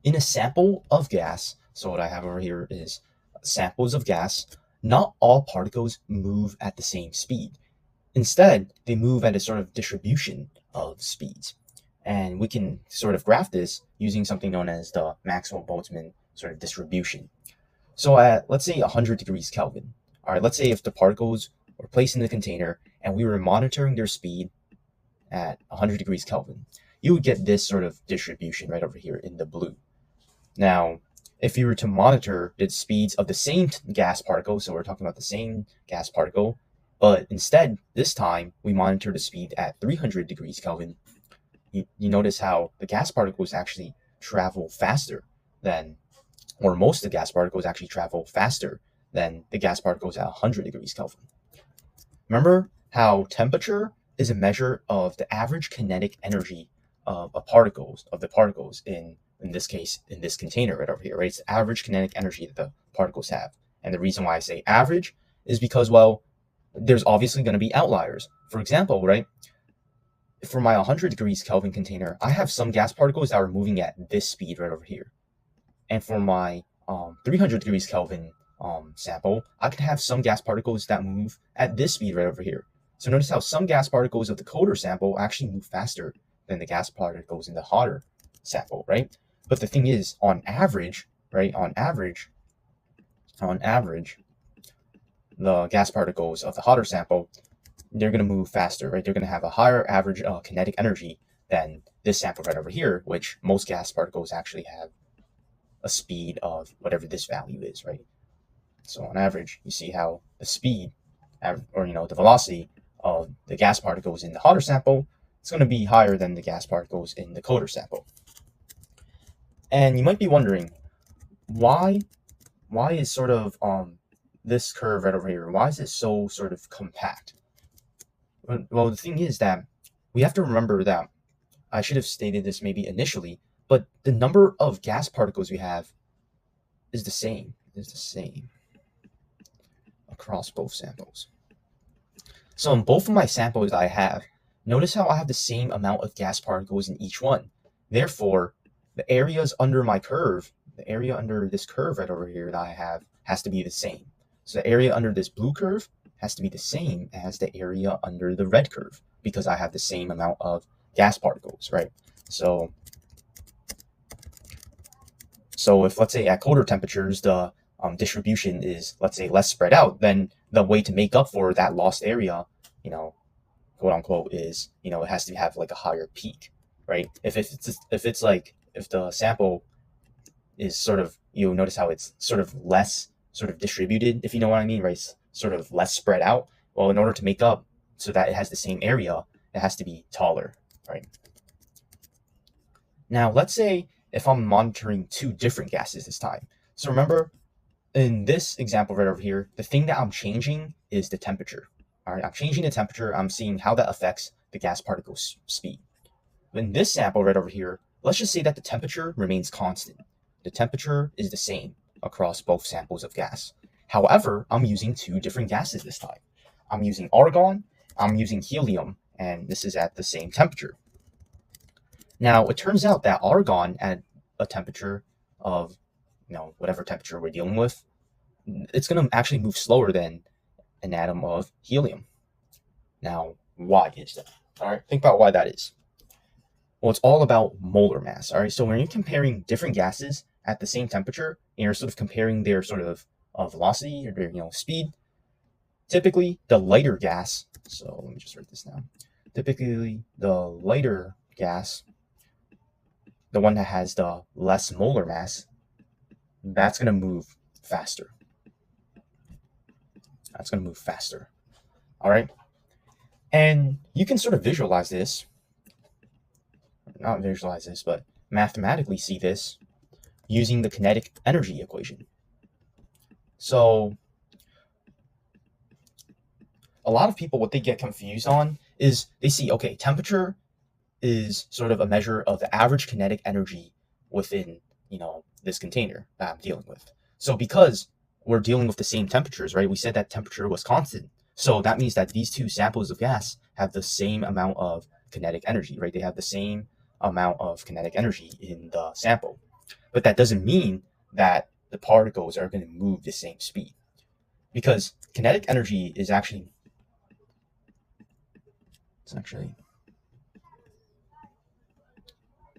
In a sample of gas, so what I have over here is samples of gas, not all particles move at the same speed. Instead, they move at a sort of distribution of speeds. And we can sort of graph this using something known as the Maxwell-Boltzmann sort of distribution. So at, let's say, 100 degrees Kelvin, all right, let's say if the particles were placed in the container and we were monitoring their speed at 100 degrees Kelvin, you would get this sort of distribution right over here in the blue. Now, if you were to monitor the speeds of the same gas particle, so we're talking about the same gas particle, but instead, this time, we monitor the speed at 300 degrees Kelvin, you notice how the gas particles actually travel faster than, or most of the gas particles actually travel faster than the gas particles at 100 degrees Kelvin. Remember how temperature is a measure of the average kinetic energy of the particles in this case, in this container right over here, right? It's the average kinetic energy that the particles have. And the reason why I say average is because, well, there's obviously going to be outliers. For example, right, for my 100 degrees Kelvin container, I have some gas particles that are moving at this speed right over here. And for my 300 degrees Kelvin sample, I could have some gas particles that move at this speed right over here. So notice how some gas particles of the colder sample actually move faster than the gas particles in the hotter sample, right? But the thing is, on average, right, on average, the gas particles of the hotter sample, they're going to move faster, right? They're going to have a higher average kinetic energy than this sample right over here, which most gas particles actually have a speed of whatever this value is, right? So on average, you see how the speed, or the velocity of the gas particles in the hotter sample is going to be higher than the gas particles in the colder sample. And you might be wondering, why is sort of this curve right over here, why is it so sort of compact? Well, the thing is that we have to remember that, I should have stated this maybe initially, but the number of gas particles we have is the same across both samples. So in both of my samples I have, notice how I have the same amount of gas particles in each one. Therefore, the areas under my curve, the area under this curve right over here that I have, has to be the same. So the area under this blue curve has to be the same as the area under the red curve, because I have the same amount of gas particles, right? So if, let's say, at colder temperatures, the distribution is, let's say, less spread out, then the way to make up for that lost area, quote unquote, is, it has to have like a higher peak, right? If the sample is sort of, you notice how it's sort of less sort of distributed, if you know what I mean, right? It's sort of less spread out. Well, in order to make up so that it has the same area, it has to be taller, right? Now, let's say if I'm monitoring two different gases this time. So remember, in this example right over here, the thing that I'm changing is the temperature. All right, I'm changing the temperature. I'm seeing how that affects the gas particle's speed. In this sample right over here, let's just say that the temperature remains constant. The temperature is the same across both samples of gas. However, I'm using two different gases this time. I'm using argon, I'm using helium, and this is at the same temperature. Now, it turns out that argon at a temperature of, whatever temperature we're dealing with, it's going to actually move slower than an atom of helium. Now, why is that? All right, think about why that is. Well, it's all about molar mass. All right, so when you're comparing different gases at the same temperature, and you're sort of comparing their sort of velocity or their speed, typically the lighter gas. So let me just write this down. Typically, the lighter gas, the one that has the less molar mass, that's going to move faster. That's going to move faster. All right, and you can sort of visualize this. Not visualize this, but mathematically see this using the kinetic energy equation. So a lot of people, what they get confused on is they see, okay, temperature is sort of a measure of the average kinetic energy within, this container that I'm dealing with. So because we're dealing with the same temperatures, right? We said that temperature was constant. So that means that these two samples of gas have the same amount of kinetic energy, right? They have the same amount of kinetic energy in the sample. But that doesn't mean that the particles are going to move the same speed, because kinetic energy is it's actually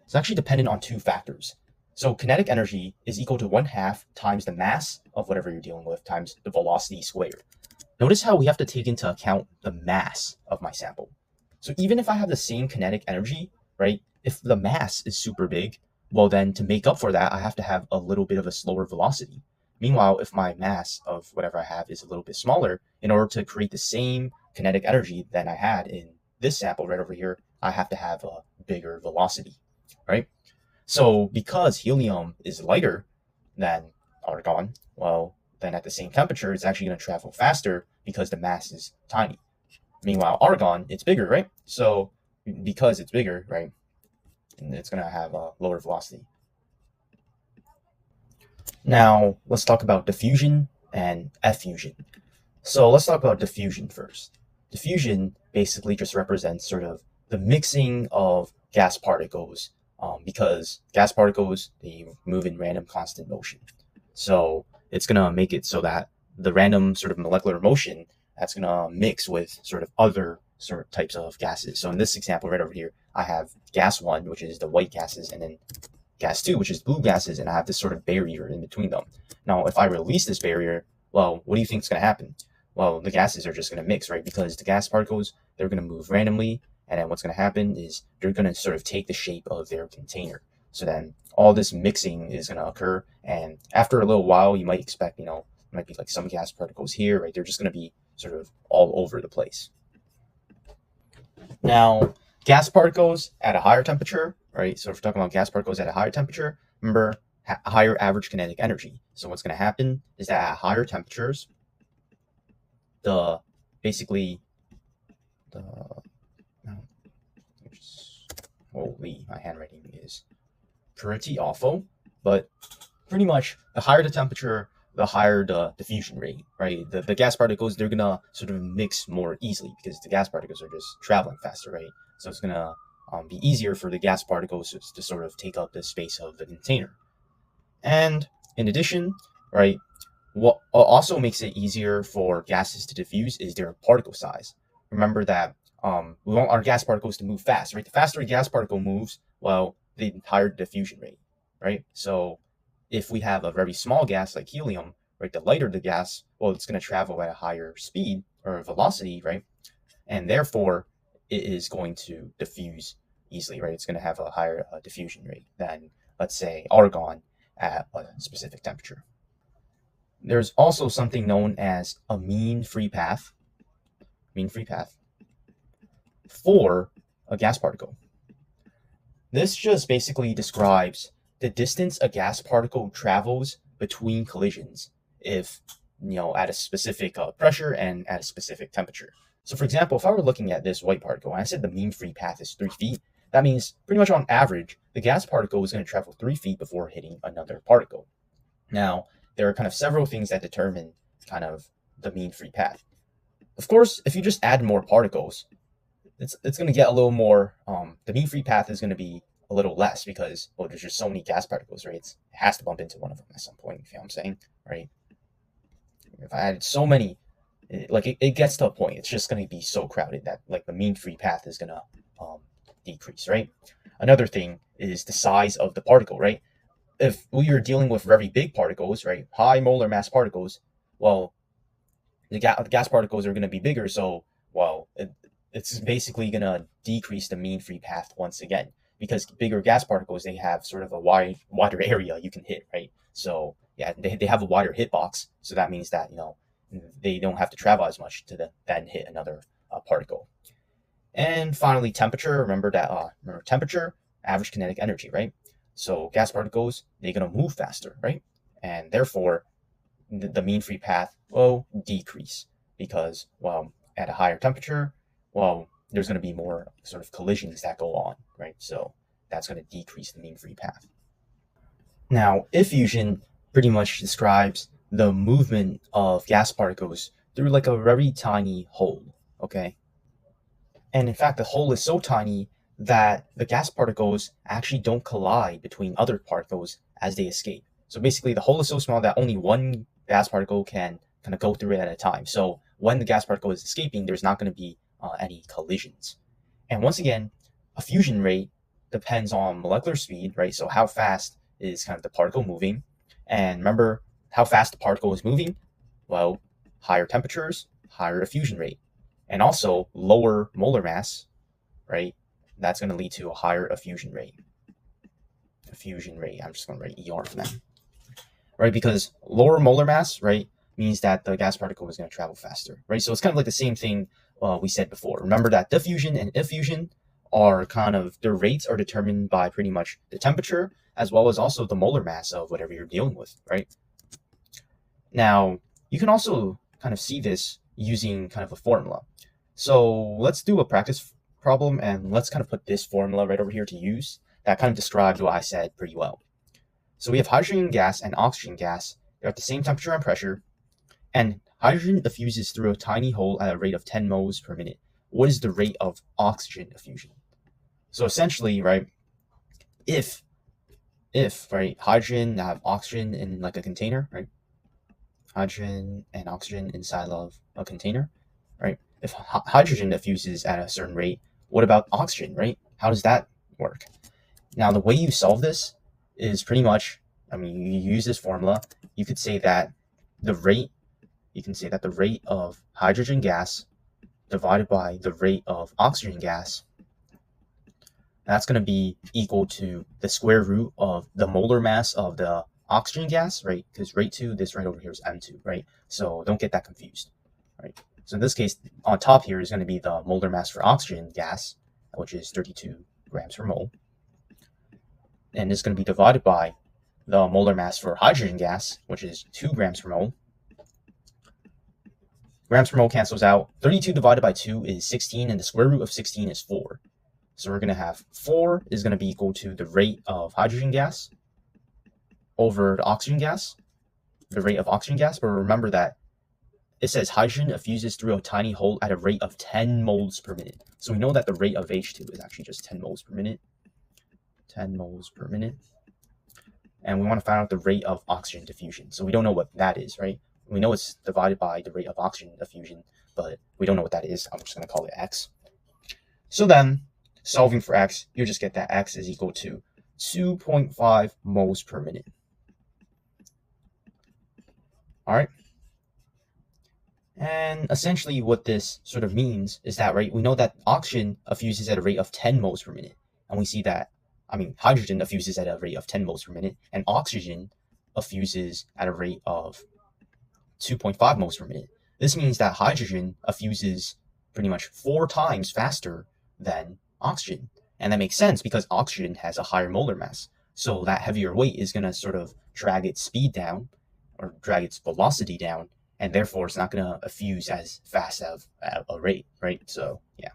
it's actually dependent on two factors. So kinetic energy is equal to 1/2 times the mass of whatever you're dealing with times the velocity squared. Notice how we have to take into account the mass of my sample. So even if I have the same kinetic energy, right, if the mass is super big, well then to make up for that, I have to have a little bit of a slower velocity. Meanwhile, if my mass of whatever I have is a little bit smaller, in order to create the same kinetic energy that I had in this sample right over here, I have to have a bigger velocity, right? So because helium is lighter than argon, well, then at the same temperature, it's actually going to travel faster because the mass is tiny. Meanwhile, argon, it's bigger, right? So because it's bigger, right, it's going to have a lower velocity. Now, let's talk about diffusion and effusion. So let's talk about diffusion first. Diffusion basically just represents sort of the mixing of gas particles, because gas particles, they move in random constant motion. So it's going to make it so that the random sort of molecular motion, that's going to mix with sort of other sort of types of gases. So in this example right over here, I have gas 1, which is the white gases, and then gas 2, which is blue gases, and I have this sort of barrier in between them. Now, if I release this barrier, well, what do you think is going to happen? Well, the gases are just going to mix, right? Because the gas particles, they're going to move randomly, and then what's going to happen is they're going to sort of take the shape of their container. So then all this mixing is going to occur, and after a little while, you might expect, might be like some gas particles here, right? They're just going to be sort of all over the place. Now, gas particles at a higher temperature, right? So if we're talking about gas particles at a higher temperature, remember, higher average kinetic energy. So what's going to happen is that at higher temperatures, holy, my handwriting is pretty awful, but pretty much the higher the temperature, the higher the diffusion rate, right? The gas particles, they're gonna sort of mix more easily because the gas particles are just traveling faster, right? So it's gonna be easier for the gas particles to sort of take up the space of the container. And in addition, right, what also makes it easier for gases to diffuse is their particle size. Remember that we want our gas particles to move fast, right? The faster a gas particle moves, well, the higher the diffusion rate, right? So if we have a very small gas like helium, right, the lighter the gas, well, it's going to travel at a higher speed or velocity, right? And therefore, it is going to diffuse easily, right? It's going to have a higher diffusion rate than, let's say, argon at a specific temperature. There's also something known as a mean free path for a gas particle. This just basically describes the distance a gas particle travels between collisions if, at a specific pressure and at a specific temperature. So for example, if I were looking at this white particle and I said the mean free path is 3 feet, that means pretty much on average, the gas particle is going to travel 3 feet before hitting another particle. Now, there are kind of several things that determine kind of the mean free path. Of course, if you just add more particles, it's going to get a little more, the mean free path is going to be a little less because, well, there's just so many gas particles, right? It has to bump into one of them at some point, you know what I'm saying, right? If I added so many, it gets to a point, it's just going to be so crowded that like the mean free path is going to decrease, right? Another thing is the size of the particle, right? If we are dealing with very big particles, right, high molar mass particles, well, the gas particles are going to be bigger, so, well, it's basically going to decrease the mean free path once again, because bigger gas particles, they have sort of a wider area you can hit, right? So, yeah, they have a wider hitbox, so that means that, they don't have to travel as much to then hit another particle. And finally, temperature. Remember temperature, average kinetic energy, right? So gas particles, they're going to move faster, right? And therefore, the mean free path will decrease because, well, at a higher temperature, well, there's going to be more sort of collisions that go on, right? So that's going to decrease the mean free path. Now, effusion pretty much describes the movement of gas particles through like a very tiny hole, okay? And in fact, the hole is so tiny that the gas particles actually don't collide between other particles as they escape. So basically, the hole is so small that only one gas particle can kind of go through it at a time. So when the gas particle is escaping, there's not going to be any collisions. And once again, a fusion rate depends on molecular speed, right? So how fast is kind of the particle moving? And remember, how fast the particle is moving? Well, higher temperatures, higher effusion rate, and also lower molar mass, right? That's going to lead to a higher effusion rate. Effusion rate, I'm just going to write ER for that, right? Because lower molar mass, right, means that the gas particle is going to travel faster, right? So it's kind of like the same thing we said before. Remember that diffusion and effusion are kind of, their rates are determined by pretty much the temperature as well as also the molar mass of whatever you're dealing with, right? Now, you can also kind of see this using kind of a formula. So let's do a practice problem and let's kind of put this formula right over here to use. That kind of describes what I said pretty well. So we have hydrogen gas and oxygen gas. They're at the same temperature and pressure, and hydrogen diffuses through a tiny hole at a rate of 10 moles per minute. What is the rate of oxygen diffusion? So essentially, right, if right, hydrogen have oxygen in like a container, right? Hydrogen and oxygen inside of a container, right? If hydrogen diffuses at a certain rate, what about oxygen, right? How does that work? Now, the way you solve this is pretty much, I mean, you use this formula. You could say that the rate of hydrogen gas divided by the rate of oxygen gas, that's going to be equal to the square root of the molar mass of the oxygen gas, right? Because rate 2, this right over here is M2, right? So don't get that confused, right? So in this case, on top here is going to be the molar mass for oxygen gas, which is 32 grams per mole. And it's going to be divided by the molar mass for hydrogen gas, which is 2 grams per mole. Grams per mole cancels out. 32 divided by 2 is 16, and the square root of 16 is 4. So we're going to have 4 is going to be equal to the rate of hydrogen gas over the oxygen gas, the rate of oxygen gas. But remember that it says hydrogen effuses through a tiny hole at a rate of 10 moles per minute. So we know that the rate of H2 is actually just 10 moles per minute. 10 moles per minute. And we want to find out the rate of oxygen diffusion. So we don't know what that is, right? We know it's divided by the rate of oxygen diffusion, but we don't know what that is. I'm just going to call it X. So then, solving for X, you just get that X is equal to 2.5 moles per minute. All right. And essentially what this sort of means is that, right, we know that oxygen effuses at a rate of 10 moles per minute. And we see that, hydrogen effuses at a rate of 10 moles per minute, and oxygen effuses at a rate of 2.5 moles per minute. This means that hydrogen effuses pretty much 4 times faster than oxygen. And that makes sense because oxygen has a higher molar mass. So that heavier weight is going to sort of drag its speed down or drag its velocity down, and therefore it's not going to effuse as fast of a rate, right? So, yeah.